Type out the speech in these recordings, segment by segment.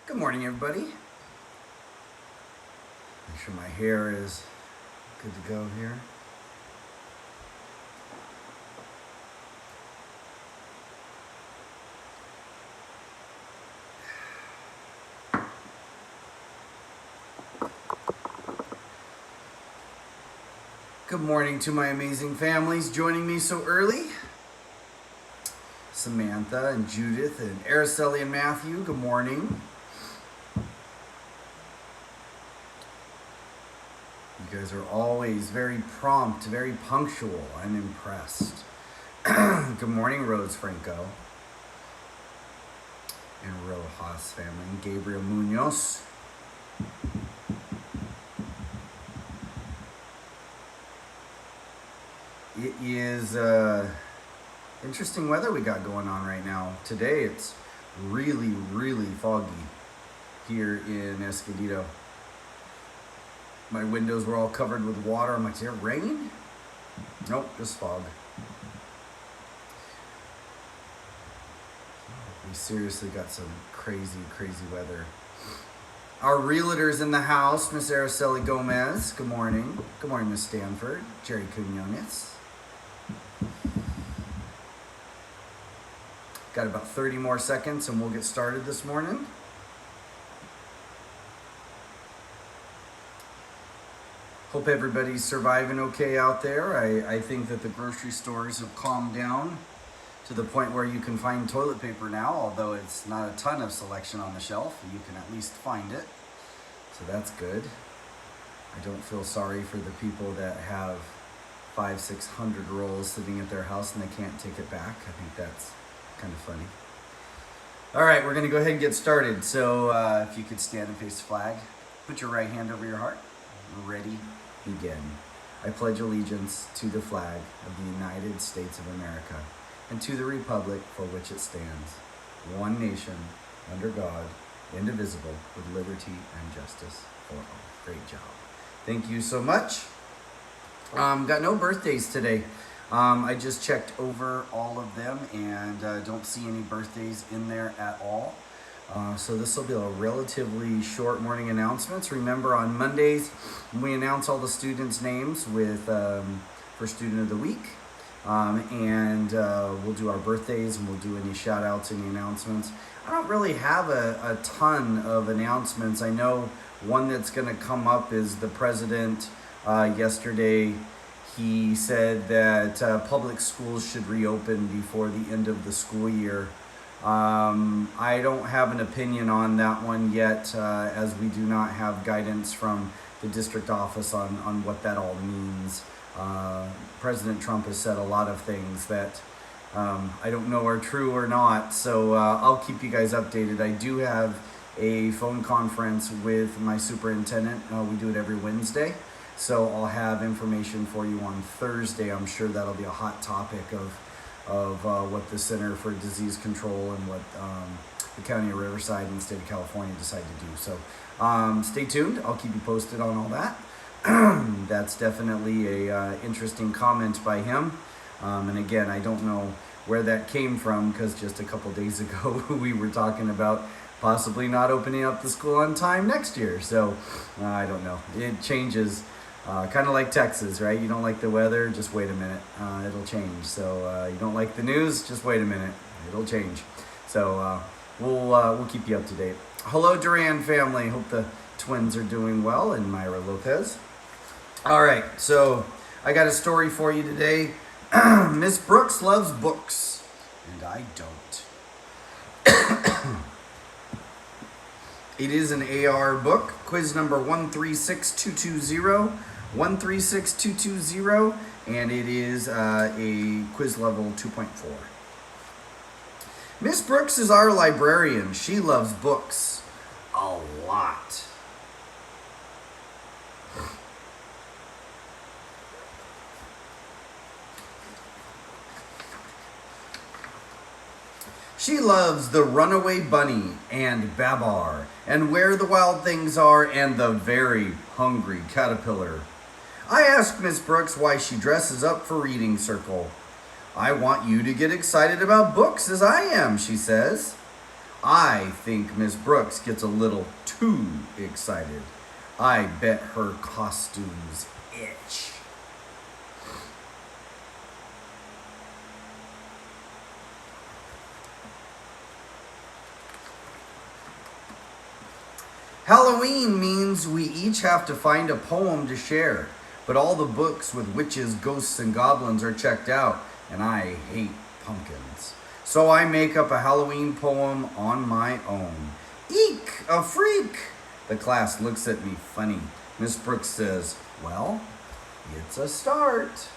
Good morning, everybody. Make sure my hair is good to go here. Good morning to my amazing families joining me so early. Samantha and Judith and Araceli and Matthew, good morning. You guys are always very prompt, very punctual. I'm impressed. Good morning, Rose Franco and Rojas family, and Gabriel Munoz. It is interesting weather we got going on right now. Today it's really, really foggy here in Escondido. My windows were all covered with water. I'm like, is there rain? Nope, just fog. We seriously got some crazy, crazy weather. Our realtor's in the house, Miss Araceli Gomez. Good morning. Good morning, Miss Stanford. Jerry Quinones. Got about 30 more seconds and we'll get started this morning. Hope everybody's surviving okay out there. I think that the grocery stores have calmed down to the point where you can find toilet paper now, although it's not a ton of selection on the shelf. You can at least find it, so that's good. I don't feel sorry for the people that have 500-600 rolls sitting at their house and they can't take it back. I think that's kind of funny. All right, we're gonna go ahead and get started. So if you could stand and face the flag, put your right hand over your heart. Ready, begin. I pledge allegiance to the flag of the United States of America and to the republic for which it stands, one nation, under God, indivisible, with liberty and justice for all. Great job. Thank you so much. Got no birthdays today. I just checked over all of them and don't see any birthdays in there at all. So this will be a relatively short morning announcements. Remember, on Mondays, we announce all the students' names with for Student of the Week. And we'll do our birthdays and we'll do any shout outs, any announcements. I don't really have a ton of announcements. I know one that's going to come up is the president yesterday. He said that public schools should reopen before the end of the school year. I don't have an opinion on that one yet, as we do not have guidance from the district office on what that all means. President Trump has said a lot of things that I don't know are true or not, so I'll keep you guys updated. I do have a phone conference with my superintendent. We do it every Wednesday, so I'll have information for you on Thursday. I'm sure that'll be a hot topic of what the Center for Disease Control and what the County of Riverside and the State of California decide to do. So stay tuned. I'll keep you posted on all that. That's definitely a interesting comment by him. And again, I don't know where that came from, because just a couple days ago we were talking about possibly not opening up the school on time next year. So I don't know. It changes. Kind of like Texas, right? You don't like the weather, just wait a minute. It'll change. So you don't like the news, just wait a minute. It'll change. So we'll keep you up to date. Hello, Duran family. Hope the twins are doing well, and Myra Lopez. All right, so I got a story for you today. Miss Brooks loves books, and I don't. It is an AR book, quiz number 136220, 136220, and it is a quiz level 2.4. Miss Brooks is our librarian. She loves books a lot. She loves The Runaway Bunny and Babar and Where the Wild Things Are and The Very Hungry Caterpillar. I asked Miss Brooks why she dresses up for reading circle. I want you to get excited about books as I am, she says. I think Miss Brooks gets a little too excited. I bet her costumes itch. Halloween means we each have to find a poem to share, but all the books with witches, ghosts, and goblins are checked out, and I hate pumpkins. So I make up a Halloween poem on my own. Eek, a freak! The class looks at me funny. Miss Brooks says, well, it's a start.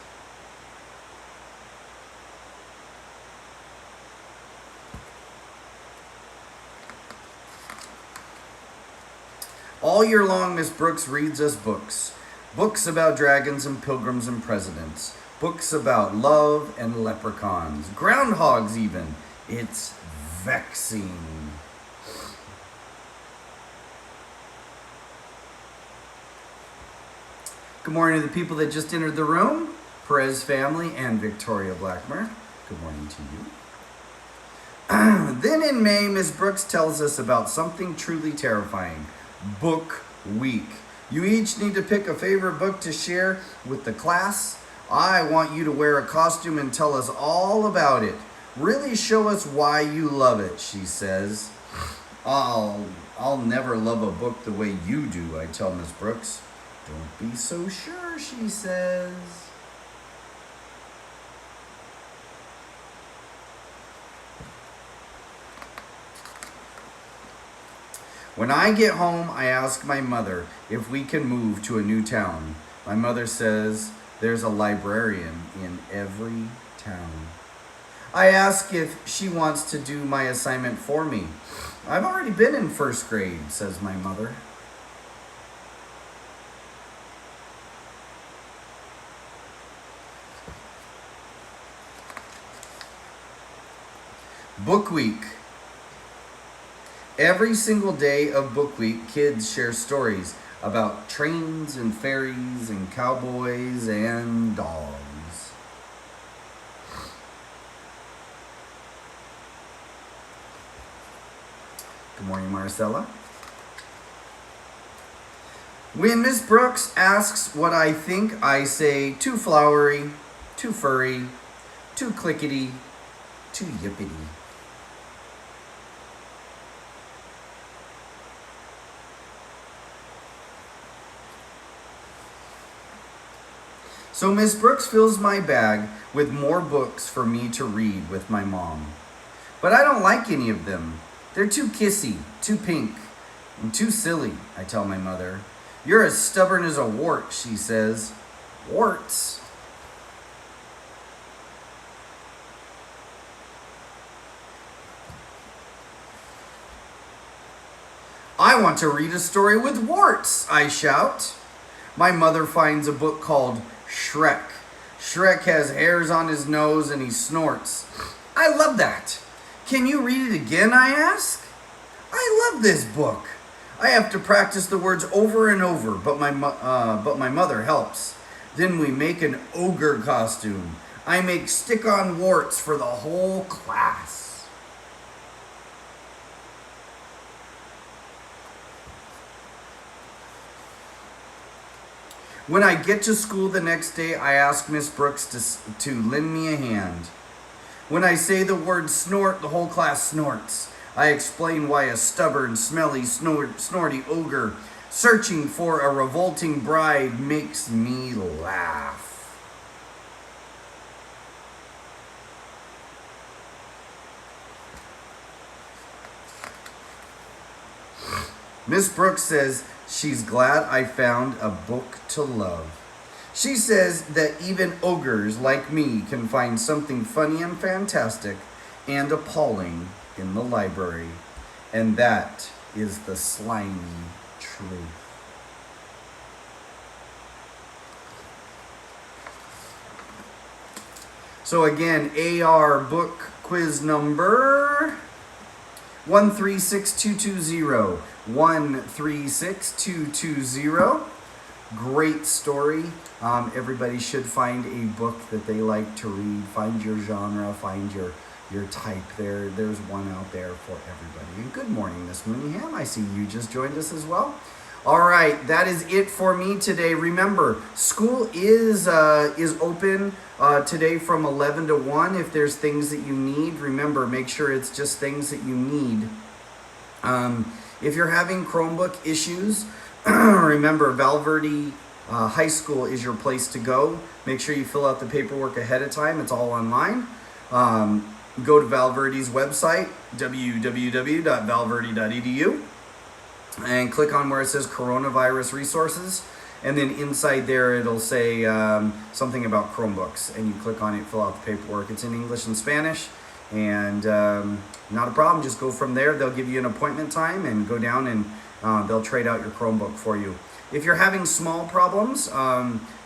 All year long, Miss Brooks reads us books. Books about dragons and pilgrims and presidents. Books about love and leprechauns. Groundhogs even. It's vexing. Good morning to the people that just entered the room. Perez family and Victoria Blackmer. Good morning to you. Then in May, Miss Brooks tells us about something truly terrifying. Book Week. You each need to pick a favorite book to share with the class. I want you to wear a costume and tell us all about it. Really show us why you love it, she says. I'll never love a book the way you do, I tell Miss Brooks. Don't be so sure, she says. When I get home, I ask my mother if we can move to a new town. My mother says there's a librarian in every town. I ask if she wants to do my assignment for me. I've already been in first grade, says my mother. Book Week. Every single day of Book Week, kids share stories about trains and ferries and cowboys and dogs. Good morning, Marcella. When Miss Brooks asks what I think, I say too flowery, too furry, too clickety, too yippity. So Miss Brooks fills my bag with more books for me to read with my mom. But I don't like any of them. They're too kissy, too pink, and too silly, I tell my mother. You're as stubborn as a wart, she says. Warts? I want to read a story with warts, I shout. My mother finds a book called Shrek. Shrek has hairs on his nose and he snorts. I love that. Can you read it again, I ask? I love this book. I have to practice the words over and over, but my mother helps. Then we make an ogre costume. I make stick-on warts for the whole class. When I get to school the next day, I ask Miss Brooks to lend me a hand. When I say the word snort, the whole class snorts. I explain why a stubborn, smelly, snorty ogre searching for a revolting bride makes me laugh. Miss Brooks says she's glad I found a book to love. She says that even ogres like me can find something funny and fantastic and appalling in the library. And that is the slimy truth. So again, AR book quiz number 136220. 136220. Great story. Everybody should find a book that they like to read. Find your genre, find your your type there. There's one out there for everybody. And good morning, Miss Mooneyham. I see you just joined us as well. All right, that is it for me today. Remember, school is open today from 11 to 1. If there's things that you need, remember, make sure it's just things that you need. If you're having Chromebook issues, remember, Val Verde High School is your place to go. Make sure you fill out the paperwork ahead of time. It's all online. Go to Val Verde's website, www.valverde.edu, and click on where it says coronavirus resources. And then inside there, it'll say something about Chromebooks. And you click on it, fill out the paperwork. It's in English and Spanish. And not a problem. Just go from there. They'll give you an appointment time and go down and they'll trade out your Chromebook for you. If you're having small problems,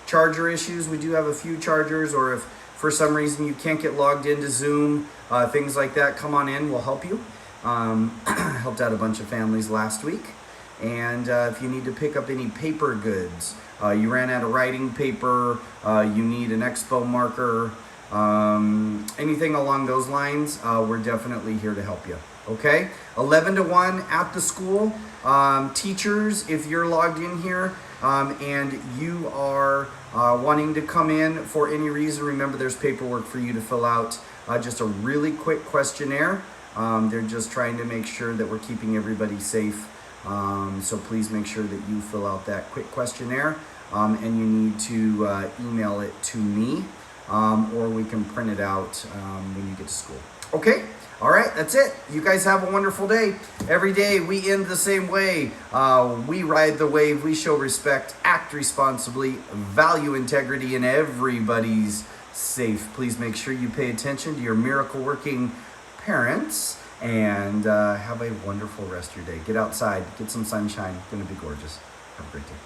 charger issues, we do have a few chargers, or if for some reason you can't get logged into Zoom, things like that, come on in, we'll help you. Helped out a bunch of families last week. And if you need to pick up any paper goods, you ran out of writing paper, you need an expo marker, anything along those lines, we're definitely here to help you. Okay, 11 to 1 at the school. Teachers, if you're logged in here and you are wanting to come in for any reason, remember there's paperwork for you to fill out. Just a really quick questionnaire. They're just trying to make sure that we're keeping everybody safe. So please make sure that you fill out that quick questionnaire, and you need to email it to me, or we can print it out when you get to school. Okay? All right, that's it. You guys have a wonderful day. Every day we end the same way. We ride the wave, we show respect, act responsibly, value integrity, and everybody's safe. Please make sure you pay attention to your miracle working parents, and have a wonderful rest of your day. Get outside, get some sunshine. It's gonna be gorgeous. Have a great day.